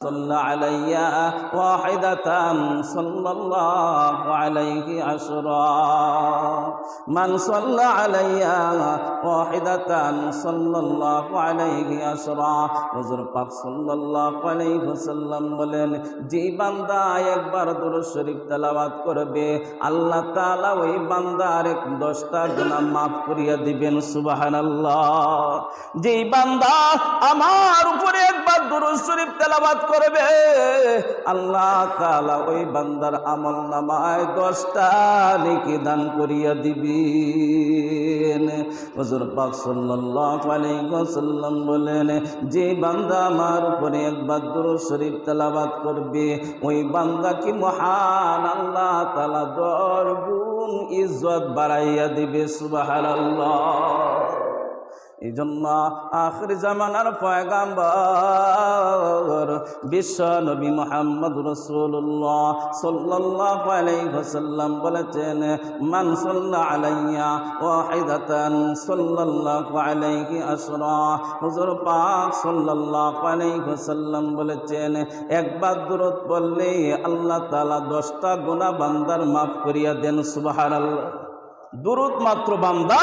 صلى علي واحدة صلى الله عليه عشرا من صلى علي واحدة صلى الله عليه عشرا হুজুর পাক সাল্লাল্লাহু আলাইহি ওয়াসাল্লাম বলেন যে বান্দা একবার দুরূদ শরীফ তেলাওয়াত করবে আল্লাহ তাআলা ওই বান্দার 10টা গুনাহ maaf করিয়া দিবেন সুবহানাল্লাহ। যে বান্দা আমার উপরে একবার দুরূদ শরীফ তেলাওয়াত করবে আল্লাহ তাআলা ওই বান্দার আমলনামায় 10টা নেকি দান করিয়া দিবেন। হুজুর পাক সাল্লাল্লাহু আলাইহি ওয়াসাল্লাম বলেন যে বান্দা আমার উপরে একবার দুরূদ শরীফ তেলাওয়াত করবে ওই বান্দা কি মহান আল্লাহ তাআলা 10 গুণ ইজ্জত বাড়াইয়া দিবে সুবহানাল্লাহ। এই জন্য আখির জামানার পয়গাম্বর বিশ্ব নবী মুহাম্মদ রাসূলুল্লাহ সাল্লাল্লাহু আলাইহি ওয়াসাল্লাম বলেছেন মান সাল্লা আলাইয়া ওয়াহিদাতান সাল্লাল্লাহু আলাইহি আশরা। হুজুর পাক সাল্লাল্লাহু আলাইহি ওয়াসাল্লাম বলেছেন একবার দুরূদ পড়লে আল্লাহ তাআলা 10টা গুনাহ বান্দার maaf করিয়া দেন সুবহানাল্লাহ। দুরূদ মাত্র বান্দা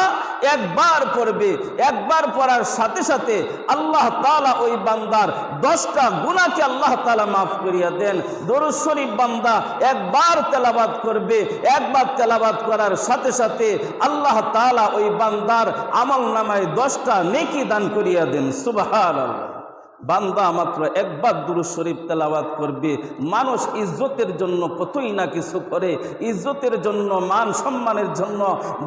একবার পড়বে, একবার পড়ার সাথে সাথে আল্লাহ তাআলা ওই বান্দার 10টা গুনাহকে আল্লাহ তাআলা maaf করিয়া দেন। দুরূদ শরীফ বান্দা একবার তেলাওয়াত করবে, একবার তেলাওয়াত করার সাথে সাথে আল্লাহ তাআলা ওই বান্দার আমলনামায় 10টা নেকি দান করিয়া দেন সুবহানাল্লাহ। বান্দা মাত্র একবার দুরূদ শরীফ তেলাওয়াত করবে, মানুষ ইজ্জতের জন্য কতই না কিছু করে, ইজ্জতের জন্য মান সম্মানের জন্য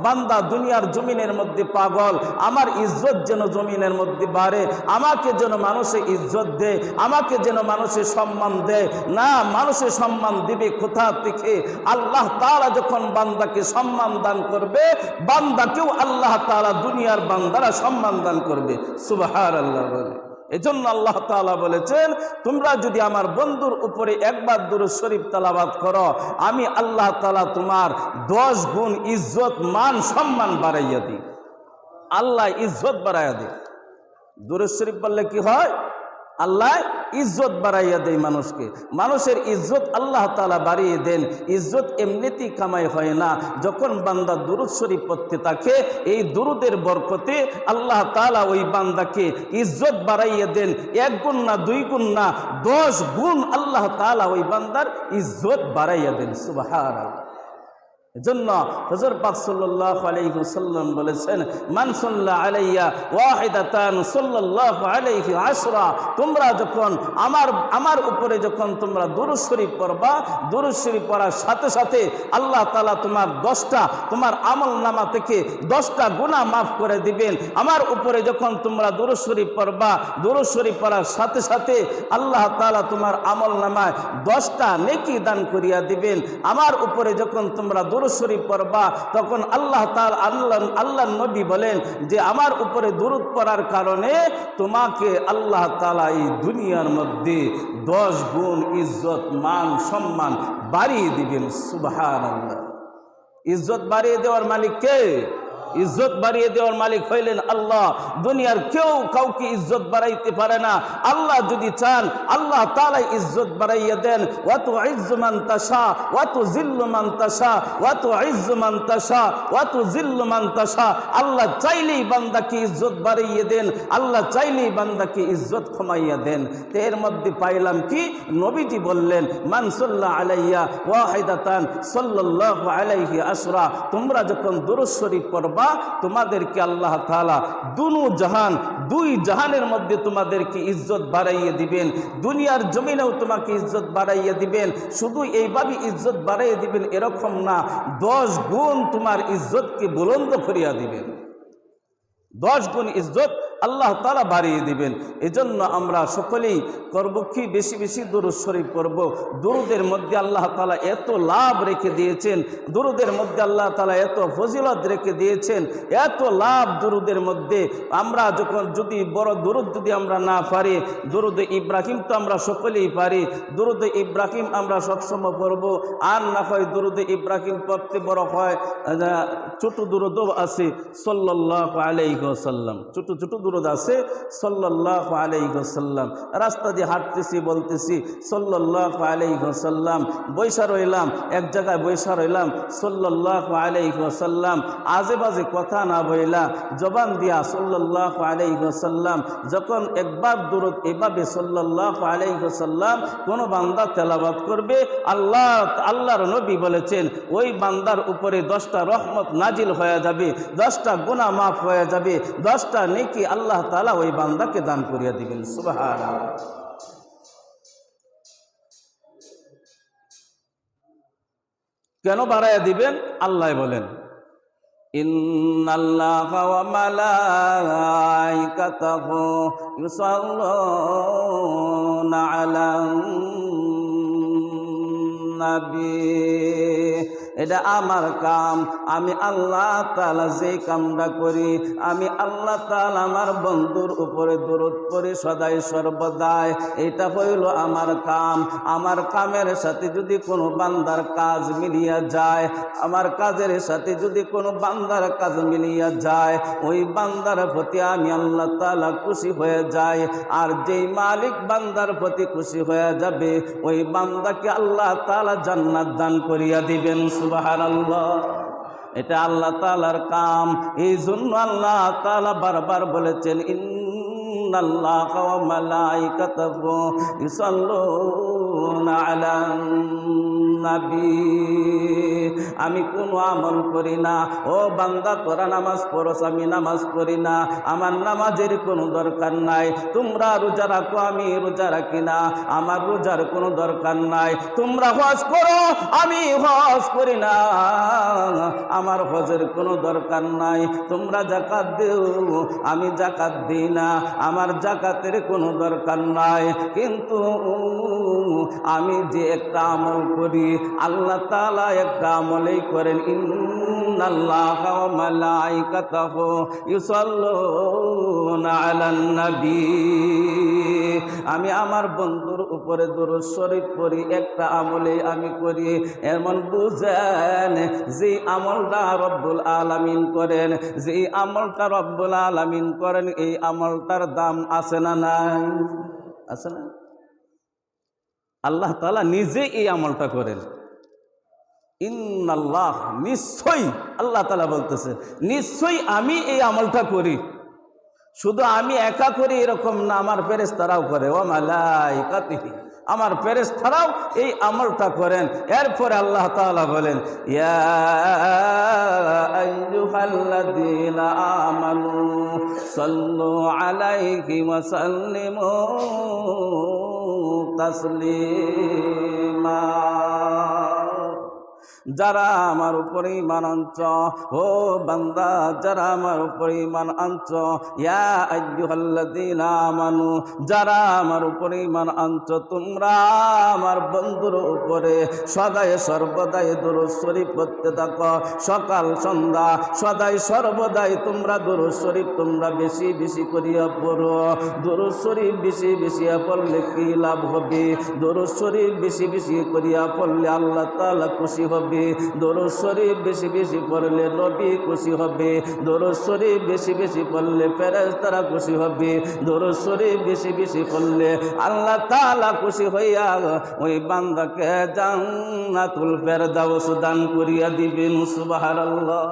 বান্দা দুনিয়ার জমিনের মধ্যে পাগল। আমার ইজ্জত যেন জমিনের মধ্যে বাড়ে, আমাকে যেন মানুষে ইজ্জত দেয়, আমাকে যেন মানুষে সম্মান দেয়। না, মানুষে সম্মান দিবে কোথা থেকে? আল্লাহ তাআলা যখন বান্দাকে সম্মান দান করবে বান্দাকেও আল্লাহ তাআলা দুনিয়ার বান্দারা সম্মান দান করবে সুবহানাল্লাহ বলে। এজন্য আল্লাহ তাআলা বলেছেন তোমরা যদি আমার বন্ধুর উপরে একবার দুরূদ শরীফ তেলাওয়াত করো আমি আল্লাহ তাআলা তোমার 10 গুণ ইজ্জত মান সম্মান বাড়াইয়া দিই। আল্লাহ ইজ্জত বাড়াইয়া দেয়। দুরূদ শরীফ বললে কি হয়? আল্লাহ ইজ্জত বাড়াইয়া দেয় মানুষকে। মানুষের ইজ্জত আল্লাহ তাআলা বাড়িয়ে দেন। ইজ্জত এমনিতেই কামাই হয় না, যখন বান্দা দুরূদ শরীফ পড়তে থাকে এই দুরূদের বরকতে আল্লাহ তাআলা ওই বান্দাকে ইজ্জত বাড়াইয়া দেন। 1 গুণ না 2 গুণ না 10 গুণ আল্লাহ তাআলা ওই বান্দার ইজ্জত বাড়াইয়া দেন সুবহানাল্লাহ। এজন্য হুজুর পাক সাল্লাল্লাহু আলাইহি ওয়াসাল্লাম বলেছেন মান সাল্লা আলাইয়া ওয়াহিদাতান সাল্লাল্লাহু আলাইহি আশরা। তোমরা যখন আমার উপরে যখন তোমরা দুরূদ শরীফ পড়বা, দুরূদ শরীফ পড়ার সাথে সাথে আল্লাহ তাআলা তোমার 10টা তোমার আমলনামা থেকে 10টা গুনাহ maaf করে দিবেন। আমার উপরে যখন তোমরা দুরূদ শরীফ পড়বা, দুরূদ শরীফ পড়ার সাথে সাথে আল্লাহ তাআলা তোমার আমলনামায় 10টা নেকি দান করিয়া দিবেন। আমার উপরে যখন তোমরা দুরূদ শরীফ পড়বা তখন আল্লাহ তাআলা আল্লাহ নবী বলেন যে আমার উপরে দুরূদ পড়ার কারণে তোমাকে আল্লাহ তাআলা এই দুনিয়ার মধ্যে 10 গুণ ইজ্জত মান সম্মান বাড়িয়ে দিবেন সুবহানাল্লাহ। ইজ্জত বাড়িয়ে দেওয়ার মালিক কে? ইজ্জত বাড়িয়ে দেওয়ার মালিক হইলেন আল্লাহ। দুনিয়ার কেউ কাউকে ইজ্জত বাড়াইতে পারে না। আল্লাহ যদি চান আল্লাহ তাআলা ইজ্জত বাড়াইয়া দেন। ওয়া তুইজ্জু মান তাশা ওয়া তুযিল্লু মান তাশা ওয়া তুইজ্জু মান তাশা ওয়া তুযিল্লু মান তাশা। আল্লাহ চাইলেই বান্দাকে ইজ্জত বাড়াইয়া দেন, আল্লাহ চাইলেই বান্দাকে ইজ্জত কমাইয়া দেন। এর মধ্যে পাইলাম কি? নবীজি বললেন মান সাল্লা আলাইয়া ওয়াহিদাতান সাল্লাল্লাহু আলাইহি আশরা। তোমরা যখন দুরূদ শরীফ পড়বা তোমাদেরকে আল্লাহ তাআলা দুই জাহানের মধ্যে তোমাদেরকে ইজ্জত বাড়াইয়া দিবেন। দুনিয়ার জমিনেও তোমাকে ইজ্জত বাড়াইয়া দিবেন। শুধু এইভাবে ইজ্জত বাড়াইয়া দিবেন এরকম না, 10 গুণ তোমার ইজ্জতকে বুলন্দ করিয়া দিবেন। 10 গুণ ইজ্জত আল্লাহ তাআলা বাড়িয়ে দিবেন। এজন্য আমরা সকলেই করব কি? বেশি বেশি দুরূদ শরীফ পড়ব। দুরূদের মধ্যে আল্লাহ তাআলা এত লাভ রেখে দিয়েছেন, দুরূদের মধ্যে আল্লাহ তাআলা এত ফজিলত রেখে দিয়েছেন, এত লাভ দুরূদের মধ্যে। আমরা যখন যদি বড় দুরূদ যদি আমরা না পারি, দুরূদে ইব্রাহিম তো আমরা সকলেই পারি, দুরূদে ইব্রাহিম আমরা সবসময় পড়ব। আর না হয় দুরূদে ইব্রাহিম পড়তে বড় হয় ছোট দুরূদও আছে সাল্লাল্লাহু আলাইহি ওয়াসাল্লাম, ছোট ছোট দূরত আছে সাল্লাল্লাহু আলাইহি ওয়াসাল্লাম। রাস্তা দিয়ে হাঁটতেছি, বলতেছি সাল্লাল্লাহু আলাইহি ওয়াসাল্লাম, বৈশা রইলাম এক জায়গায়, বৈশা রইলাম সাল্লাল্লাহু আলাইহি ওয়াসাল্লাম, আজে বাজে কথা না বইলা জবান দিয়া সাল্লাল্লাহু আলাইহি ওয়াসাল্লাম। যখন একবার দূরত এভাবে সাল্লাল্লাহু আলাইহি ওয়াসাল্লাম কোন বান্দা তেলাওয়াত করবে, আল্লাহর নবী বলেছেন ওই বান্দার উপরে 10টা রহমত নাজিল হয়ে যাবে, 10টা গুনাহ মাফ হয়ে যাবে, 10টা নেকি আল্লাহ তাআলা ওই বান্দাকে দান করিয়া দিবেন। সুবহানাল্লাহ। কেন বাড়াইয়া দিবেন? আল্লাহ বলেন ইন্নাল্লাহা ওয়া মালাইকাতাহু ইউসাল্লুনা আলান নবী। এটা আমার কাম, আমি আল্লাহ তাআলা যে কামটা করি, আমি আল্লাহ তাআলা আমার বন্ধুর উপরে দরুদ পড়ি সদাই সর্বদাই। এটা হইল আমার কাম। আমার কামের সাথে যদি কোনো বান্দার কাজ মিলিয়া যায়, আমার কাজের সাথে যদি কোনো বান্দার কাজ মিলিয়া যায়, ওই বান্দার প্রতি আমি আল্লাহ তাআলা খুশি হয়ে যাই। আর যেই মালিক বান্দার প্রতি খুশি হয়ে যাবে, ওই বান্দাকে আল্লাহ তাআলা জান্নাত দান করিয়া দিবেন। সুবহানাল্লাহ। এটা আল্লাহ তাআলার কাম। এই জন্য আল্লাহ তাআলা বারবার বলেছেন ইন্নাল্লাহা ওয়া মালাইকাতাহু ইউসাল্লুনা আলান নবী। আমি কোনো আমল করি না, ও বান্দা তোরা নামাজ পড়স, আমি নামাজ পড়ি না, আমার নামাজের কোনো দরকার নাই। তোমরা রোজা রাখো, আমি রোজা রাখি না, আমার রোজার কোনো দরকার নাই। তোমরা হজ করো, আমি হজ করি না, আমার হজের কোনো দরকার নাই। তোমরা যাকাত দিও, আমি যাকাত দিই না, আমার যাকাতের কোনো দরকার নাই। কিন্তু আমি যে একটা আমল করি, আল্লাহ তাআলা একটা আমলই করেন ইন্নাল্লাহা ওয়া মালাইকাতাহু ইউসাল্লুনা আলান নবী। আমি আমার বন্ধুর উপরে দুরূদ শরীফ পড়ি, একটা আমলে আমি করি। এমন বুঝেন যে আমলটা রব্বুল আলামিন করেন, যে আমলটা রব্বুল আলামিন করেন, এই আমলটার দাম আছে না নাই? আছে না? আল্লাহ তাআলা নিজে এই আমলটা করেন। ইন্নাল্লাহ, নিশ্চয়ই আল্লাহ তাআলা বলতেছে নিশ্চয়ই আমি এই আমলটা করি। শুধু আমি একা করি এরকম না, আমার ফেরেশতারাও করে। ওয়া মালাইকাতিহি, আমার ফেরেশতারাও এই আমলটা করেন। এরপরে আল্লাহ তাআলা বলেন ইয়া আইয়ুহাল্লাযীনা আমানু সাল্লু আলাইহি ওয়া সাল্লিমু তাসলিমা। যারা আমার উপরে ঈমান আনছ, ও বান্দা যারা আমার উপরে ঈমান আনছ, ইয়া আইয়ুহাল্লাযীনা আমানু, যারা আমার উপরে ঈমান আনছ, তোমরা আমার বন্ধুর উপরে সদাই সর্বদাই দুরূদ শরীফ পড়তে থাকো। সকাল সন্ধ্যা সদাই সর্বদাই তোমরা দুরূদ শরীফ তোমরা বেশি বেশি করিয়া পড়ো। দুরূদ শরীফ বেশি বেশি পড়লে কি লাভ হবে? দুরূদ শরীফ বেশি বেশি করিয়া পড়লে আল্লাহ তাআলা খুশি হবে। দুরূদ শরীফ বেশি বেশি পড়লে নবী খুশি হবে। দুরূদ শরীফ বেশি বেশি পড়লে ফেরেশতারা খুশি হবে। দুরূদ শরীফ বেশি বেশি পড়লে আল্লাহ তাআলা খুশি হইয়া ওই বান্দাকে জান্নাতুল ফেরদাউস দান করিয়া দিবেন। সুবহানাল্লাহ।